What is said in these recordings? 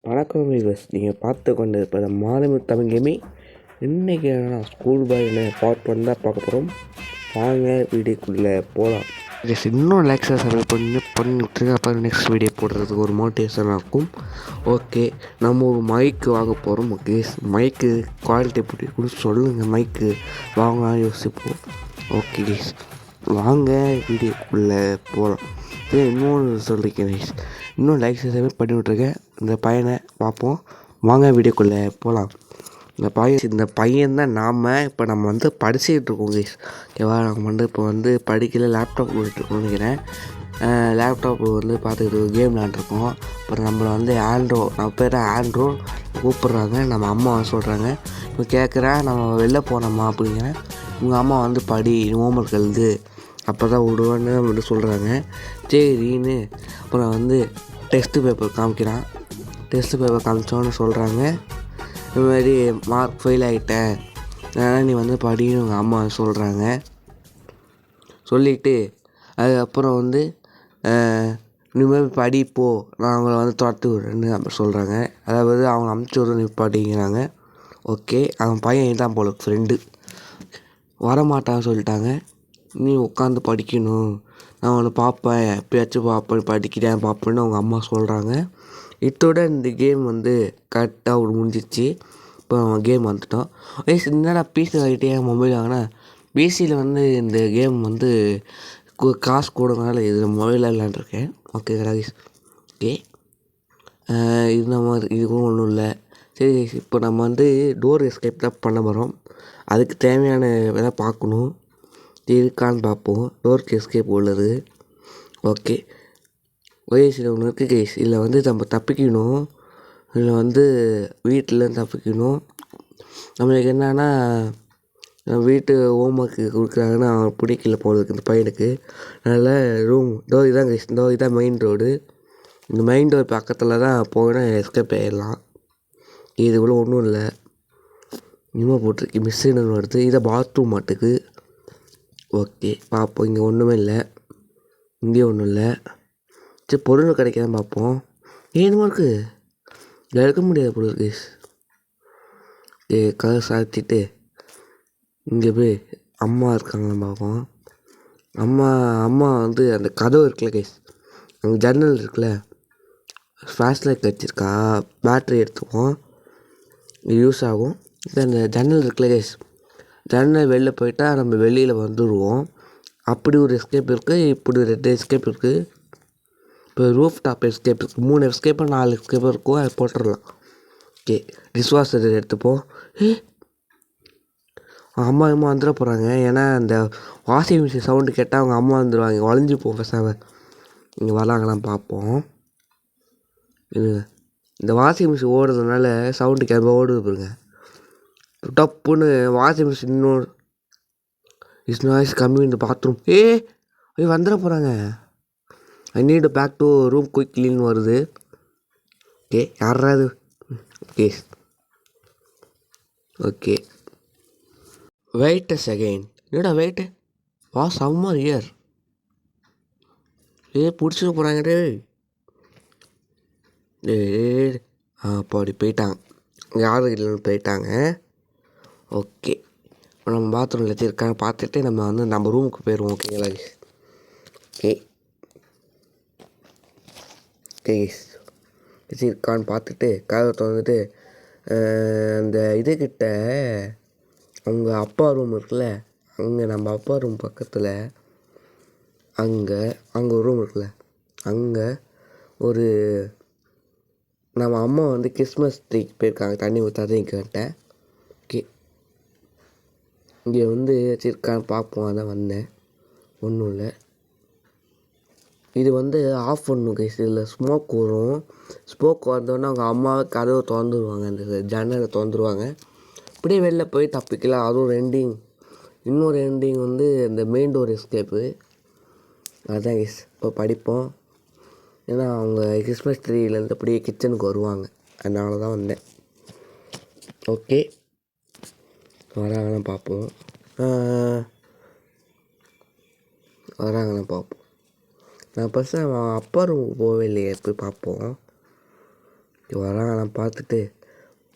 வணக்கம் வியூவர்ஸ், நீங்கள் பார்த்து கொண்டு இருப்பது மாதமிழ் தமிழ் கேமிங். இன்றைக்கி நான் ஸ்கூல் பாய் பார்ட் 1 தான் பார்க்க போகிறோம். வாங்க வீடியோக்குள்ளே போகலாம். இன்னும் லைக்ஸாக சர்வை பண்ணிவிட்டுருங்க. அப்புறம் நெக்ஸ்ட் வீடியோ போடுறதுக்கு ஒரு மோட்டிவேஷனாக இருக்கும். ஓகே, நம்ம ஒரு மைக்கு வாங்க போகிறோம். ஓகே, மைக்கு குவாலிட்டி எப்படி கூட சொல்லுங்கள். மைக்கு வாங்க யோசிப்போம். ஓகே கேஸ், வாங்க வீடியோக்குள்ளே போகலாம். இன்னொன்று சொல்லியிருக்கேன், இன்னும் லைக் சப்ஸ்கிரைப் பண்ணி விட்ருக்கேன். இந்த பையனை பார்ப்போம். வாங்க வீடியோக்குள்ளே போகலாம். இந்த பையன் தான் இப்போ நம்ம வந்து படிச்சுக்கிட்டு இருக்கோம் கைஸ். ஓகேவா, நம்ம இப்போ படிக்கல, லேப்டாப் போட்டுருக்கோம்னு நினைக்கிறேன். லேப்டாப் பார்த்துக்கிட்டு கேம் விளாண்டுருக்கோம். அப்புறம் நம்மளை நம்ம பேர் ஆண்ட்ரோ கூப்பிட்றாங்க. நம்ம அம்மா சொல்கிறாங்க, இப்போ கேட்குறேன் நம்ம வெளில போனோம்மா அப்படிங்கிறேன். உங்கள் அம்மா படி, ஹோம்ஒர்க் எழுது, அப்போ தான் விடுவேன்னு சொல்கிறாங்க. சரின்னு அப்புறம் டெஸ்ட்டு பேப்பர் காமிக்கிறான். டெஸ்ட்டு பேப்பர் காமிச்சோன்னு சொல்கிறாங்க, இது மாதிரி மார்க் ஃபெயில் ஆகிட்டேன், அதனால் நீ படின்னு உங்கள் அம்மா சொல்கிறாங்க. சொல்லிவிட்டு அதுக்கப்புறம் இனிமேல் படிப்போ, நான் அவங்கள துரத்து விடுறேன்னு அப்படி சொல்கிறாங்க. அதாவது அவங்க அமுச்சு விட்ற நீ படிங்கிறாங்க. ஓகே, அவன் பையன் இதுதான் போல ஃப்ரெண்டு. வரமாட்டான்னு சொல்லிட்டாங்க. நீ உட்காந்து படிக்கணும், நான் அவனை பார்ப்பேன், எப்பயாச்சும் பார்ப்பேன், படிக்கிறேன் பார்ப்பேன்னு அவங்க அம்மா சொல்கிறாங்க. இதோட இந்த கேம் கரெக்டாக முடிஞ்சிச்சு. இப்போ கேம் வந்துட்டோம். என்னடா பிசி வாங்கிட்டே மொபைல் வாங்கினா, பிசியில் இந்த கேம் காசு கூடனால இது மொபைலில் விளாண்டுருக்கேன். ஓகே ராகேஷ். ஓகே, இது கூட ஒன்றும் இல்லை. சரி, இப்போ நம்ம டோர் எஸ்கேப் தான் பண்ண போகிறோம். அதுக்கு தேவையான வேலை பார்க்கணும், இருக்கான்னு பார்ப்போம். டோருக்கு எஸ்கேப் உள்ளது. ஓகே, வயசில் ஒன்று இருக்குது கைஸ். இதில் நம்ம தப்பிக்கணும். இதில் வீட்டில் தப்பிக்கணும். நம்மளுக்கு என்னன்னா, வீட்டு ஹோம்ஒர்க்கு கொடுக்குறாங்கன்னா அவன் பிடிக்கல போகிறதுக்கு இந்த பையனுக்கு. அதனால் ரூம் இதான் கைஸ், இதான் மெயின் ரோடு. இந்த மெயின் ரோடு பக்கத்தில் தான் போனால் எஸ்கேப் ஆகிடலாம். இது கூட ஒன்றும் இல்லை, இனிமேல் போட்டிருக்கு மிஸ்ஸுன்னு வருது. இதை பாத்ரூம் மாட்டுக்கு. ஓகே, பார்ப்போம். இங்கே ஒன்றுமே இல்லை, இங்கேயும் ஒன்றும் இல்லை. சரி, பொருள் கிடைக்காதான் பார்ப்போம். ஏனுமா இருக்குது, இதில் எடுக்க முடியாது பொருள் கேஸ். கதை சாத்திட்டு இங்கே போய் அம்மா இருக்காங்கன்னு பார்ப்போம். அம்மா அந்த கதவு இருக்குல்ல கேஸ், அங்கே ஜன்னல் இருக்குல்ல, ஃப்ளாஷ் லைட் வச்சுருக்கா, பேட்ரி எடுத்துப்போம், யூஸ் ஆகும். அந்த ஜன்னல் இருக்குல்ல கேஸ், ஜன்னல் வெளில போயிட்டால் நம்ம வெளியில் வந்துடுவோம். அப்படி ஒரு எஸ்கேப் இருக்குது, இப்படி ஒரு 2 எஸ்கேப் இருக்குது. இப்போ ரூஃப் டாப் எஸ்கேப் இருக்குது, 3 எஸ்கேப்பு 4 எஸ்கேப்பு இருக்கும். அதை போட்டுடலாம். ஓகே, டிஷ்வாஷர் எடுத்துப்போம். அம்மா வந்துட போகிறாங்க. ஏன்னா அந்த வாஷிங் மிஷின் சவுண்டு கேட்டால் அவங்க அம்மா வந்துடுவாங்க. வளைஞ்சி போகும் பேசாமல். இங்கே வராங்களாம் பார்ப்போம். இந்த வாஷிங் மிஷின் ஓடுறதுனால சவுண்டு கேட்ப ஓடுது பாருங்க. டப்புன்னு வாஷிங் மிஷின் இன்னொரு இஸ் நாய்ஸ் கம்மிங் இந்த பாத்ரூம். வந்துட போகிறாங்க. I need back to room குயிக்லின்னு வருது. ஓகே, யாராவது okay okay wait a second. என்னடா வெயிட்டு, வா சம்மர் இயர். பிடிச்சிக்க போகிறாங்க அப்படி போயிட்டாங்க, யாரும் இல்லைன்னு போயிட்டாங்க. ஓகே, இப்போ நம்ம பாத்ரூமில் வச்சுருக்காங்க பார்த்துட்டு நம்ம ரூமுக்கு போயிடுவோம். ஓகேங்களா? ஓகே கேஸ் வச்சுருக்கான்னு பார்த்துட்டு கதவை திறந்துட்டு அந்த இதுக்கிட்ட அவங்க அப்பா ரூம் இருக்குல்ல, அங்கே நம்ம அப்பா ரூம் பக்கத்தில் அங்கே ஒரு ரூம் இருக்குல்ல, அங்கே ஒரு நம்ம அம்மா கிறிஸ்மஸ் ட்ரீக்கு போயிருக்காங்க, தண்ணி ஊற்றாதீங்கிட்ட. ஓகே, இங்கே வச்சுருக்கான்னு பார்ப்போம். அதான் வந்தேன், ஒன்றும் இல்லை. இது ஆஃப் பண்ணணும் கைஸ். இதில் ஸ்மோக் வரும். ஸ்மோக் வந்தோடனே அவங்க அம்மாவை கதவை திறந்துருவாங்க, அந்த ஜன்னலை திறந்துருவாங்க. அப்படியே வெளில போய் தப்பிக்கலாம். அதுவும் எண்டிங், இன்னொரு எண்டிங் அந்த மெயின் டோர் எஸ்கேப்பு. அதுதான் கைஸ். இப்போ படிப்போம். ஏன்னா அவங்க கிறிஸ்மஸ் ட்ரீலேருந்து அப்படியே கிச்சனுக்கு வருவாங்க, அதனால தான் வந்தேன். ஓகே, வராங்களாம் பார்ப்போம். வராங்களாம் பார்ப்போம். நான் ஃபஸ்ட்டு அவன் அப்பா ரூமுக்கு போகவே இல்லையே, போய் பார்ப்போம். வராங்க. நான் பார்த்துட்டு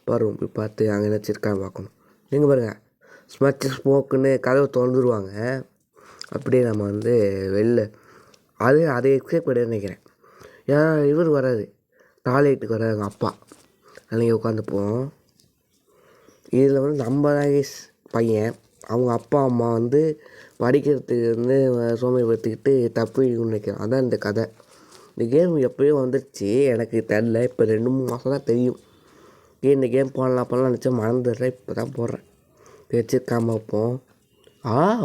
பாருங்க போய் பார்த்து அங்கே ஏதாச்சும் இருக்கான்னு பார்க்கணும். நீங்கள் பாருங்கள் ஸ்மச் ஸ்மோக்குன்னு கதவை திறந்துருவாங்க. அப்படியே நம்ம வந்து வெளில அதை எக்ஸ்கேப் பண்ணிடுன்னு நினைக்கிறேன். ஏன்னா இவர் வராது, டாய்லெட்டுக்கு வராது எங்கள் அப்பா. அன்றைக்கி உட்காந்துப்போம். இதில் வந்து நம்ம தான் பையன், அவங்க அப்பா அம்மா வந்து படிக்கிறதுக்கு வந்து சோம்பேறிப்படுத்திக்கிட்டு தப்பு நினைக்கிறேன். அதான் இந்த கதை. இந்த கேம் எப்போயோ வந்துடுச்சு, எனக்கு தெரில. இப்போ 2-3 மாதம் தான் தெரியும். இந்த கேம் போடலாம் நினச்சா மறந்துடுறேன். இப்போ தான் போடுறேன். வச்சுருக்காம வைப்போம்.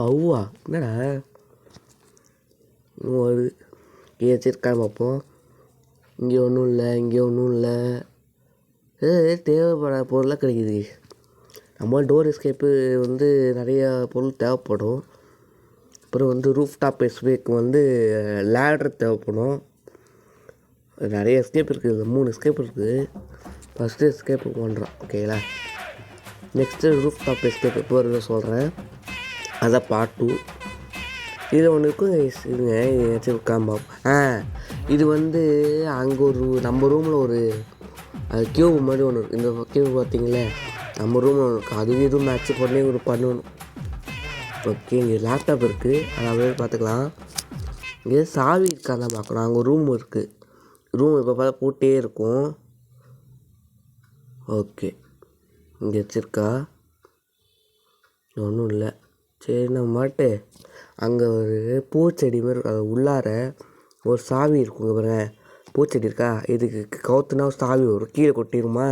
அவ்வா என்னடா ஒரு வச்சுருக்காம வைப்போம். இங்கே ஒன்றும் இல்லை, இங்கே ஒன்றும் இல்லை. தேவைப்படாத பொருளாக கிடைக்குது. நம்ம டோர் எஸ்கேப்பு வந்து நிறையா பொருள் தேவைப்படும். அப்புறம் வந்து ரூஃப் டாப் எஸ்கேப்புக்கு வந்து லேடர் தேவைப்படும். நிறைய எஸ்கேப் இருக்குது, 3 எஸ்கேப் இருக்குது. ஃபஸ்ட்டு எஸ்கேப்பு பண்ணுறோம், ஓகேங்களா. நெக்ஸ்ட்டு ரூஃப் டாப் எஸ்கேப் எப்போ வருது சொல்கிறேன், அதான் பார்ட் 2. இதில் ஒன்று இருக்கும் இதுங்க, ஏதாச்சும் காம்பம். இது வந்து அங்கே ஒரு நம்ம ரூமில் ஒரு கியூப் மாதிரி ஒன்று இருக்குது. இந்த கியூப் பார்த்தீங்களே, நம்ம ரூமில் ஒன்று இருக்குது. அது இதுவும் மேட்ச் பண்ணி ஒரு பண்ணணும். ஓகே, இங்கே லேப்டாப் இருக்குது, அதை அப்படியே பார்த்துக்கலாம். இங்கே சாவி இருக்காதான் பார்க்கணும். அங்கே ஒரு ரூம் இருக்குது. ரூம் இப்போ பார்த்தா பூட்டே இருக்கும். ஓகே, இங்கே வச்சுருக்கா ஒன்றும் இல்லை. சரி, நம்ம மாட்டு அங்கே ஒரு பூச்செடி மாதிரி அது உள்ளார ஒரு சாவி இருக்குங்க பாருங்க. பூச்செடி இருக்கா, இதுக்கு கவுத்துனா ஒரு சாவி வரும், கீழே கொட்டிடுமா.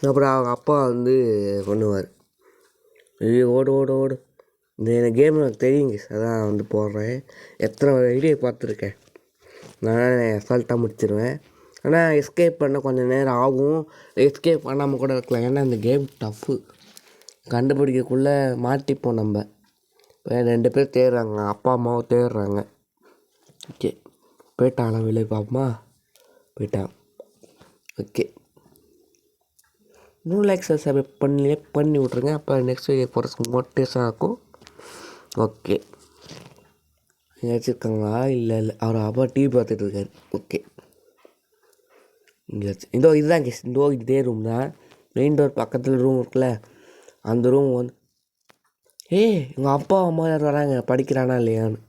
அப்புறம் அவங்க அப்பா வந்து பண்ணுவார். ஐயோ ஓடு ஓடு ஓடு. இந்த கேம் எனக்கு தெரியுங்க, அதான் வந்து போடுறேன். எத்தனை வீடியோ பார்த்துருக்கேன் நான், அசால்ட்டாக முடிச்சிடுவேன். ஆனால் எஸ்கேப் பண்ண கொஞ்சம் நேரம் ஆகும். எஸ்கேப் பண்ணாமல் கூட இருக்கலாம், ஏன்னா இந்த கேம் டஃப்பு. கண்டுபிடிக்கக்குள்ளே மாட்டிப்போம் நம்ம. 2 பேர் தேடுறாங்க, அப்பா அம்மாவும் தேடுறாங்க. ஓகே, போயிட்டாங்களா வெளியே பார்ப்போமா? போயிட்டான். ஓகே, இன்னும் லைக் சப்ஸ்கிரைப் பண்ணி விட்ருங்க. அப்போ நெக்ஸ்ட் வீடியோ போகிறதுக்கு மோட்டிவேஷனாக இருக்கும். ஓகே, எங்கேயாச்சும் இருக்காங்களா? இல்லை, அவர் அப்பா டிவி பார்த்துட்டு இருக்காரு. ஓகே, இங்கே இதுதான் கேஸ். இதே ரூம் தான். மெயின் டோர் பக்கத்தில் ரூம் இருக்குல்ல, அந்த ரூம் வந்து எங்கள் அப்பா அம்மா யார் வராங்க, படிக்கிறானா இல்லையான்னு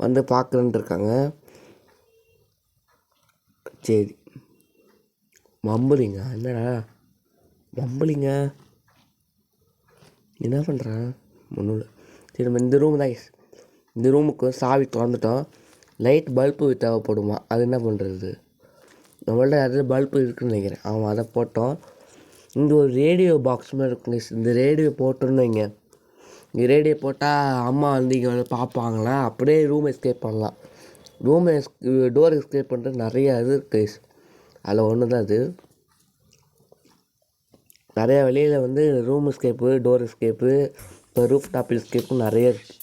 வந்து பார்க்குறேன்ட்டு இருக்காங்க. சரி, மம்புலிங்க என்னடா மம்புலிங்க என்ன பண்ணுறேன் ஒன்றும் இல்லை. சரி, நம்ம இந்த ரூம் தான். இந்த ரூமுக்கு சாவி திறந்துட்டோம். லைட் பல்பு தேவைப்படுமா, அது என்ன பண்ணுறது? நம்மள்ட்ட அதில் பல்பு இருக்குதுன்னு நினைக்கிறேன். அவன் அதை போட்டோம். இங்கே ஒரு ரேடியோ பாக்ஸ் மாதிரி இருக்குங்க. இந்த ரேடியோ போட்டோன்னு வைங்க, இங்கே ரேடியோ போட்டால் அம்மா வந்து இங்கே வந்து பார்ப்பாங்களா, அப்படியே ரூம் எஸ்கேப் பண்ணலாம். டோர் எஸ்கேப் பண்ணுறது நிறையா இது இருக்குது. அதில் ஒன்று தான் அது. நிறையா வெளியில் வந்து ரூம் எஸ்கேப்பு, டோர் எஸ்கேப்பு, இப்போ ரூஃப் டாப் எஸ்கேப்பும் நிறைய இருக்குது.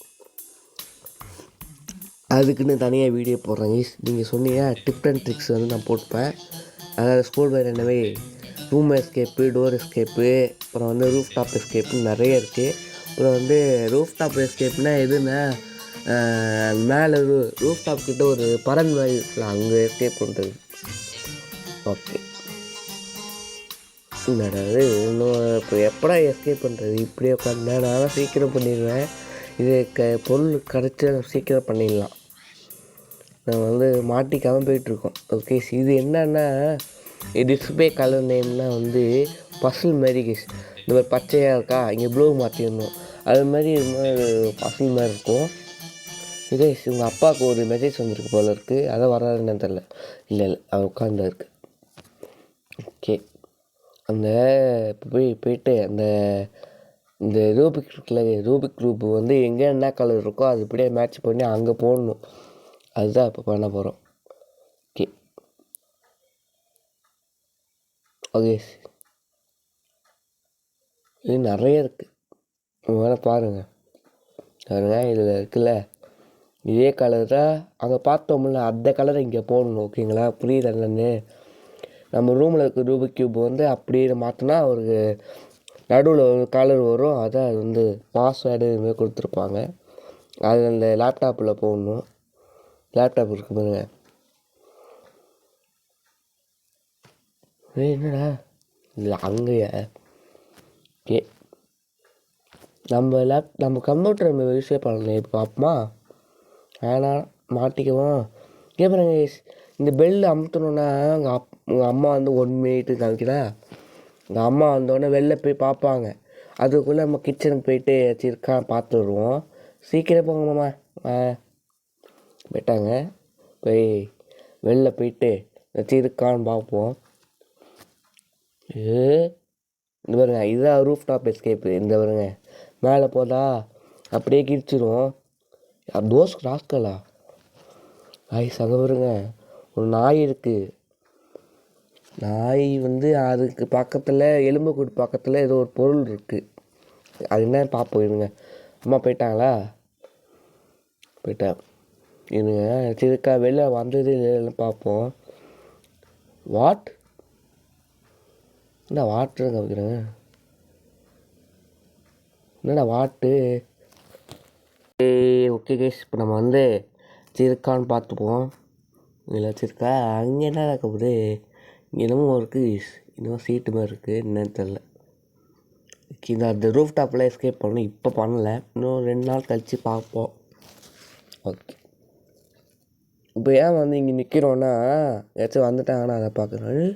அதுக்குன்னு தனியாக வீடியோ போடுறாங்க. நீங்கள் சொன்னீங்க டிப்ஸ் அண்ட் ட்ரிக்ஸ் வந்து நான் போட்டுப்பேன். அதாவது ஸ்கூல் பையில் என்னவே ரூம் எஸ்கேப்பு, டோர் எஸ்கேப்பு, அப்புறம் வந்து ரூஃப் டாப் எஸ்கேப்புன்னு நிறைய இருக்குது. அப்புறம் வந்து ரூஃப் டாப் எஸ்கேப்னால் எதுன்னா, மேலே ரூஃப் டாப் கிட்ட ஒரு பறன் மாதிரி இருக்கலாம், அங்கே எஸ்கேப் பண்ணுறது. ஓகே, என்னடாது இன்னும் இப்போ எப்படா எஸ்கேப் பண்ணுறது? இப்படியே உட்காந்து நான் சீக்கிரம் பண்ணிடுவேன். இது பொருள் கிடச்சா சீக்கிரம் பண்ணிடலாம். நம்ம வந்து மாட்டிக்காமல் போயிட்டுருக்கோம். ஓகே, இது என்னன்னா டிஸ்பிளே கலர் நேம்னால் வந்து பசில் மாதிரி கேஸ். இந்த மாதிரி பச்சையாக இருக்கா, இங்கே ப்ளூ மாற்றிடணும், அது மாதிரி பசில் மாதிரி இருக்கும். இதே உங்கள் அப்பாவுக்கு ஒரு மெசேஜ் வந்திருக்கு போல இருக்குது, அதை வராதுன்னு தெரில. இல்லை அவர் உட்காந்து இருக்குது. ஓகே, அந்த போயிட்டு இந்த ரூபிக் இருக்குல்ல, ரூபிக் குரூப் வந்து எங்கே என்ன கலர் இருக்கோ அது இப்படியே மேட்ச் பண்ணி அங்கே போடணும். அதுதான் இப்போ பண்ண போகிறோம். ஓகே ஓகே, இது நிறைய இருக்குது, வேணால் பாருங்கள். இதில் இருக்குல்ல, இதே கலர் தான் அங்கே பார்த்தோம்ல, அந்த கலரை இங்கே போடணும். ஓகேங்களா, புரியுது என்னன்னு? நம்ம ரூமில் இருக்க ரூபிக் கியூப் வந்து அப்படியே மாற்றினா ஒரு நடுவில் ஒரு கலர் வரும். அதான் அது வந்து பாஸ்வேர்டு இதுமாதிரி கொடுத்துருப்பாங்க. அது அந்த லேப்டாப்பில் போடணும். லேப்டாப் இருக்கு பாருங்க, என்னடா இல்லை அங்கேயா? ஓகே, நம்ம கம்ப்யூட்டர் நம்ம யூஸே பண்ணல. இப்போ பார்ப்போமா? ஆனால் மாட்டிக்குவோம். கேட்குறேங்க, இந்த பெல் அமுத்தணுன்னா உங்கள் அம்மா வந்து 1 மினிட்டு காமிக்கிறா. எங்கள் அம்மா வந்தோடனே வெளில போய் பார்ப்பாங்க. அதுக்குள்ளே நம்ம கிச்சனுக்கு போயிட்டு ஏதாச்சும் இருக்கா பார்த்து வருவோம். சீக்கிரம் போங்க மாமா. போயிட்டாங்க. போய் வெளில போயிட்டு ஏதாச்சும் இருக்கான்னு பார்ப்போம். இந்த பாருங்க, இதுதான் ரூஃப் டாப் எஸ்கேப்பு. இந்த பாருங்க, மேலே போதா அப்படியே கிழிச்சிரும். Those ராஸ்கலா ice. அங்கே பாருங்க, ஒரு நாய் இருக்குது. நாய் வந்து அதுக்கு பக்கத்தில் எலும்புக்கூடு பக்கத்தில் ஏதோ ஒரு பொருள் இருக்குது. அது என்னன்னு பார்ப்போம். இருங்க, அம்மா போயிட்டாங்களா? போயிட்டா. இருங்க, சரிக்கா வெளில வந்தது இல்லைன்னு பார்ப்போம். வாட் என்ன வாட்டர் காமிக்கிறேங்க? என்னடா வாட்டு? ஓகே கேஸ், இப்போ நம்ம வந்து சிறுக்கான்னு பார்த்துப்போம். இல்லை சிறுக்கா அங்கே என்ன போகுது? இங்கே என்னமோ இருக்குது, இன்னும் சீட்டு மாதிரி இருக்குது. என்னன்னு தெரில. அந்த ரூஃப் டாப்பில் எஸ்கேப் பண்ணணும். இப்போ பண்ணலை, இன்னும் 2 நாள் கழித்து பார்ப்போம். ஓகே, இப்போ ஏன் வந்து இங்கே நிற்கிறோன்னா, ஏதாச்சும் வந்துட்டாங்கன்னா அதை பார்க்குறேன்.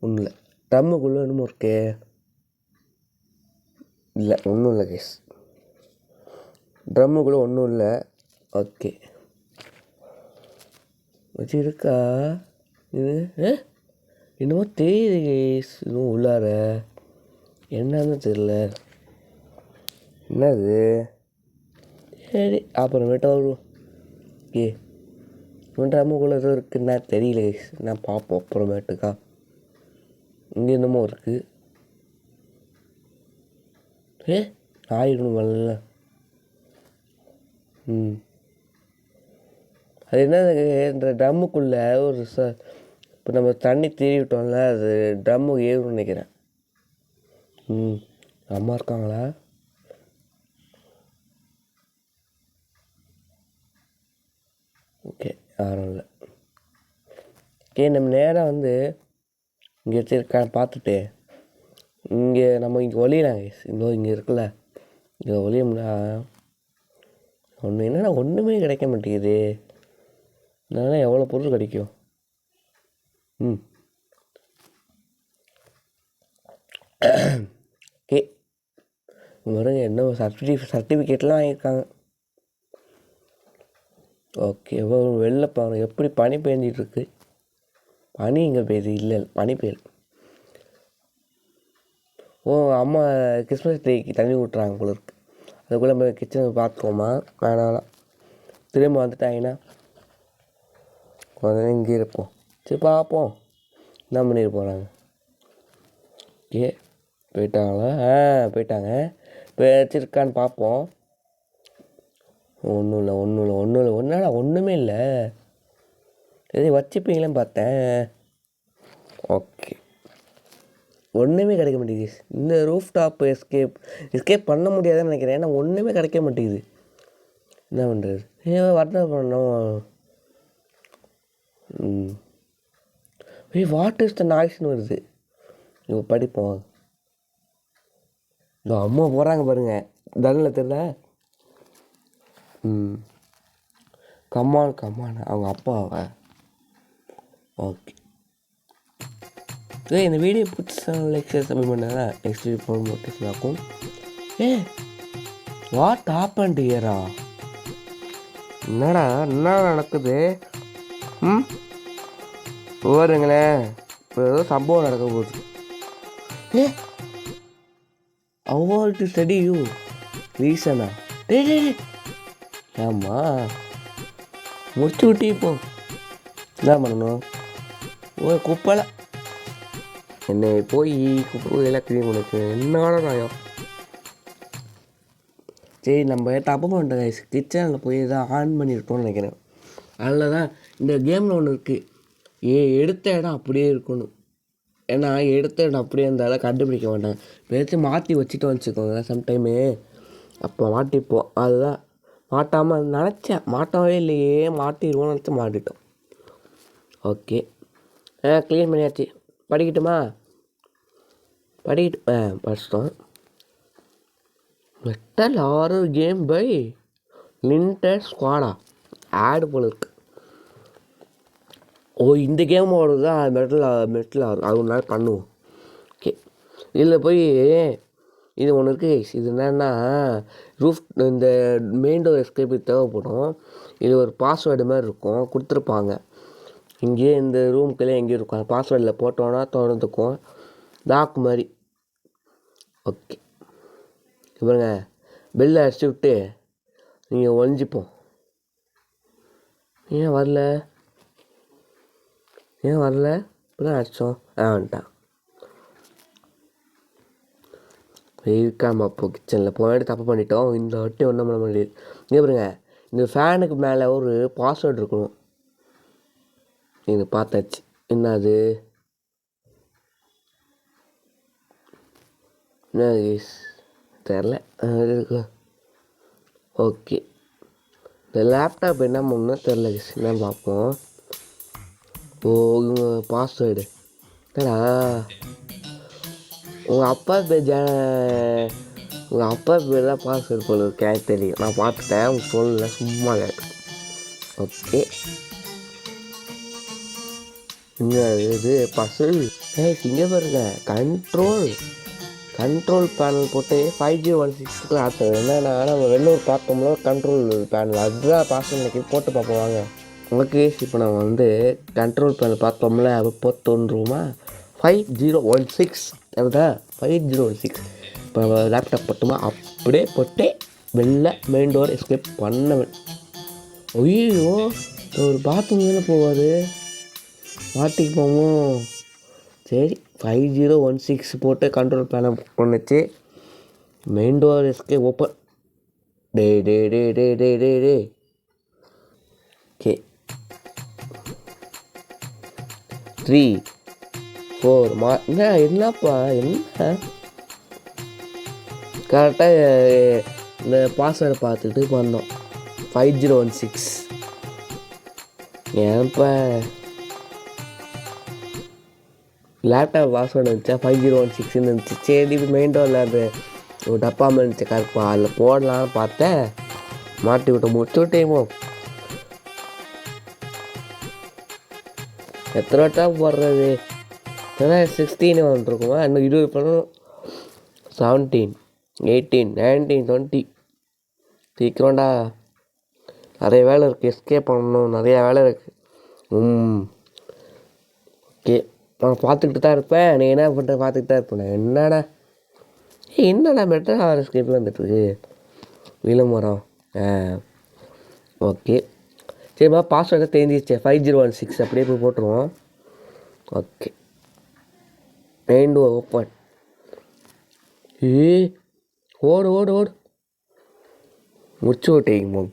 ஒன்றும் இல்லை, ட்ரம்முக்குள்ளே என்னமோ இருக்கே. இல்லை, ஒன்றும் இல்லை கேஸ், ட்ரம்முக்குள்ளே ஒன்றும் இல்லை. ஓகே, வச்சு இருக்கா இது? என்னமோ தெரியுது கேஸ், இன்னும் உள்ளார என்னன்னு தெரில. என்னது? சரி, அப்புறமேட்டா வருவோம். ஓகே, ட்ரம்முக்குள்ளே எதுவும் இருக்குன்னா தெரியல கேஸ், நான் பார்ப்போம் அப்புறமேட்டுக்கா. இங்கே என்னமோ இருக்குது. ஆயிடணும் வரல. அது என்ன, இந்த ட்ரம்முக்குள்ளே ஒரு இப்போ நம்ம தண்ணி தேடி விட்டோம்ல, அது ட்ரம்மு ஏறும்னு நினைக்கிறேன். அம்மா இருக்காங்களா? ஓகே, யாரும் இல்லை. ஓகே, நம்ம நேராக வந்து இங்கே வச்சுருக்கான்னு பார்த்துட்டு இங்கே நம்ம இங்கே ஒளியலாங்க. இன்னும் இங்கே இருக்குல்ல, இங்கே ஒளியம்னா ஒன்று என்னென்னா ஒன்றுமே கிடைக்க மாட்டேங்குது. இதனால் எவ்வளோ பொருள் கிடைக்கும்? ஓகே, பாருங்க, என்ன சர்டிஃபிகேட்லாம் வாங்கியிருக்காங்க. ஓகே, வெளில பாருங்க எப்படி பனி பெஞ்சிட்ருக்கு. பனி இங்கே பெய்யுது? இல்லை, பனி பெய்யல. அம்மா கிறிஸ்மஸ் ட்ரீக்கு தண்ணி விட்றாங்க போல இருக்கு. அதுக்குள்ளே நம்ம கிச்சனை பார்த்துக்கோமா? வேணாம், திரும்ப வந்துட்டாங்கன்னா கொஞ்சம் இங்கே இருப்போம். சரி பார்ப்போம் என்ன பண்ணிட்டு போகிறாங்க. ஓகே, போயிட்டாங்களா? போயிட்டாங்க. இப்போ வச்சுருக்கான்னு பார்ப்போம். ஒன்றும் இல்லை. ஒன்றுமே இல்லை. சரி, வச்சுப்பீங்களேன்னு பார்த்தேன். ஓகே, ஒன்றுமே கிடைக்க மாட்டேங்குது. இந்த ரூஃப் டாப் எஸ்கேப் பண்ண முடியாதுன்னு நினைக்கிறேன். ஏன்னா ஒன்றுமே கிடைக்க மாட்டேங்குது. என்ன பண்ணுறது? வாட்டர் பண்ணோம். வாட் இஸ் த நாய்ஸ்னு வருது. இப்போ படிப்போம். இந்த அம்மா போகிறாங்க பாருங்க, தண்ணில் தெரியல. கம்மான் அவங்க அப்பாவை. ஓகே, இந்த வீடியோ புதுசாக லைக் சப்ஸ்கிரைப் பண்ணா நெக்ஸ்ட் வீடியோ போன நோட்டிஃபிகேஷன் ஆகும். வாட் ஹேப்பன்ட் ஹியரா? என்னடா நடக்குது? போருங்களேன், இப்போ ஏதோ சம்பவம் நடக்க போகுது. அவார்ட் டு ஸ்டடி யூ ரீசனா? ஆமா, முடிச்சு விட்டு இப்போ என்ன பண்ணணும்? குப்பலை என்னை போய் குப்பையெல்லாம் கிளீன் உனக்கு என்னோட நாயம். சரி, நம்ம தப்பு பண்ணிட்டோம். கிச்சனில் போய் தான் ஆன் பண்ணியிருக்கோம்னு நினைக்கிறேன். அதில் தான் இந்த கேமில் ஒன்று இருக்குது, எடுத்த இடம் அப்படியே இருக்கணும். ஏன்னா எடுத்த இடம் அப்படியே இருந்தாலும் கண்டுபிடிக்க மாட்டாங்க. பேச்சு மாற்றி வச்சுட்டு வச்சுக்கோங்க சம்டைமு, அப்போ மாட்டிப்போம். அதுதான் மாட்டாமல் நினச்சேன், மாட்டவே இல்லையே, மாட்டிடுவோம்னு நினச்சி மாட்டிட்டோம். ஓகே, க்ளீன் பண்ணியாச்சு. படிக்கட்டுமா? படிச்சிட்டோம். மெட்டல் ஹாரர் கேம் பை லிண்டர் ஸ்குவாடா ஆடு போல இருக்கு. இந்த கேமோட தான் மெட்டல் ஹாரர் அது ஒரு நாள் பண்ணுவோம். ஓகே, இதில் போய் இது ஒன்று இருக்குது. இது என்னென்னா ரூஃப் இந்த மெயின் டோர் எஸ்கேப் தேவைப்படும். இது ஒரு பாஸ்வேர்டு மாதிரி இருக்கும், கொடுத்துருப்பாங்க. இங்கேயே இந்த ரூமுக்குள்ளே எங்கேயும் இருக்கும். அந்த பாஸ்வேர்டில் போட்டோன்னா திறந்துக்கும், லாக் மாதிரி. ஓகே, பாருங்க, பெல்லை அடிச்சு விட்டு நீங்கள் ஒழிஞ்சிப்போம். ஏன் வரல இப்போ தான் அடித்தோம். வந்துட்டான். இருக்காம அப்போ கிச்சனில் போனாடி தப்பு பண்ணிட்டோம். இந்த வாட்டி ஒன்றும் பண்ண முடியாது. இங்கே பாருங்க, இந்த ஃபேனுக்கு மேலே ஒரு பாஸ்வேர்டு இருக்கணும். இது பார்த்தாச்சு. என்ன அது? என்ன தெரில இருக்கு. ஓகே, இந்த லேப்டாப் என்ன பண்ணணும் தெரில கேஸ். என்னன்னு பார்ப்போம். இவங்க பாஸ்வேர்டு என்னடா? உங்கள் அப்பா பேர் தான் பாஸ்வேர்டு போல இருக்கு. எனக்கு தெரியும், நான் பார்த்துட்டேன். உங்க சொல்லல, சும்மா கேட்டு. ஓகே, இங்கே இது பசல் இங்கே பாருங்க, கண்ட்ரோல் பேனல் போட்டு 5016 ஆச்சு. என்னென்னா நம்ம வெளியூர் பார்த்தோம்னா கண்ட்ரோல் பேனல் அதுதான் பாஸ்வேர்டு போட்டு பார்ப்போம் வாங்க. ஓகே, இப்போ நம்ம கண்ட்ரோல் பேனல் பார்த்தோம்ல, அப்போ தோன்றுமா 5016 அதுதான் 5016. இப்போ லேப்டாப் போட்டோமா அப்படியே போட்டு வெளில மெயின் டோர் எஸ்கேப் பண்ணவன். ஐயோ, ஒரு பாத்ரூம் தானே போவாது, மாட்டிக்கு போவோம். சரி, 5016 போட்டு கண்ட்ரோல் பேனல் பண்ணுச்சு. Main door escape open. Day okay, 3 4 என்னப்பா என்ன கரெக்டாக இந்த பாஸ்வேர்டை பார்த்துட்டு பண்ணோம். 5016 ஏன்ப்பா லேப்டாப் பாஸ்வேர்டு இருந்துச்சா 5016 இருந்துச்சு. சரி, மெயின் டோரில் அது ஒரு டப்பாமல் இருந்துச்சு கருப்பா, அதில் போடலான்னு பார்த்தேன். மாட்டி விட்டு முடிச்சு விட்டேமோ. எத்தனை வட்டம் போடுறது? 16 வந்துருக்குமா? இன்னும் 20 பண்ணணும். 17 18 19 20 சீக்கிரம்டா. நிறைய வேலை இருக்குது, எஸ்கேப் பண்ணணும், நிறையா வேலை இருக்குது. ஓகே, நான் பார்த்துக்கிட்டு தான் இருப்பேன். நீ என்ன பண்ணுற பார்த்துக்கிட்டு தான் இருப்பேன். என்னடா மெட்டல் ஹாரர் எஸ்கேப்பில் வந்துட்டுருக்கு விளம்பரம். ஓகே, சரிப்பா, பாஸ்வேர்டை தெரிஞ்சிச்சு. 5016 அப்படியே போய் போட்டுருவோம். Okay, main door open. ஓடு முடிச்சு விட்டீங்க.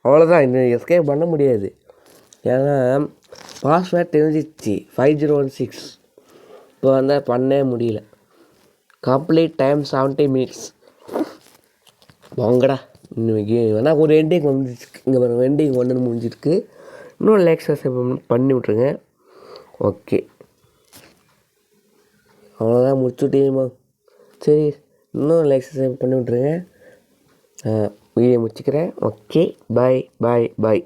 அவ்வளோதான் இன்னும் எஸ்கேப் பண்ண முடியாது. ஏன்னா பாஸ்வேர்ட் தெரிஞ்சிச்சு 5016. இப்போ பண்ணவே முடியல. Complete time 70 minutes. வாங்கடா, இன்னைக்கு வேணால் ஒரு எண்டிங் வந்துருக்கு. இங்கே பாருங்கள், எண்டிங் ஒன்று முடிஞ்சிருக்கு. இன்னும் லைக் சப்ஸ்கிரைப் பண்ணி விட்ருங்க. ஓகே, அவ்வளோதான் முடிச்சுட்டேமா. சரி, இன்னும் லைக் சப்ஸ்கிரைப் பண்ணி விட்ருங்க. வீடியோ முடிச்சுக்கிறேன். ஓகே, பாய்.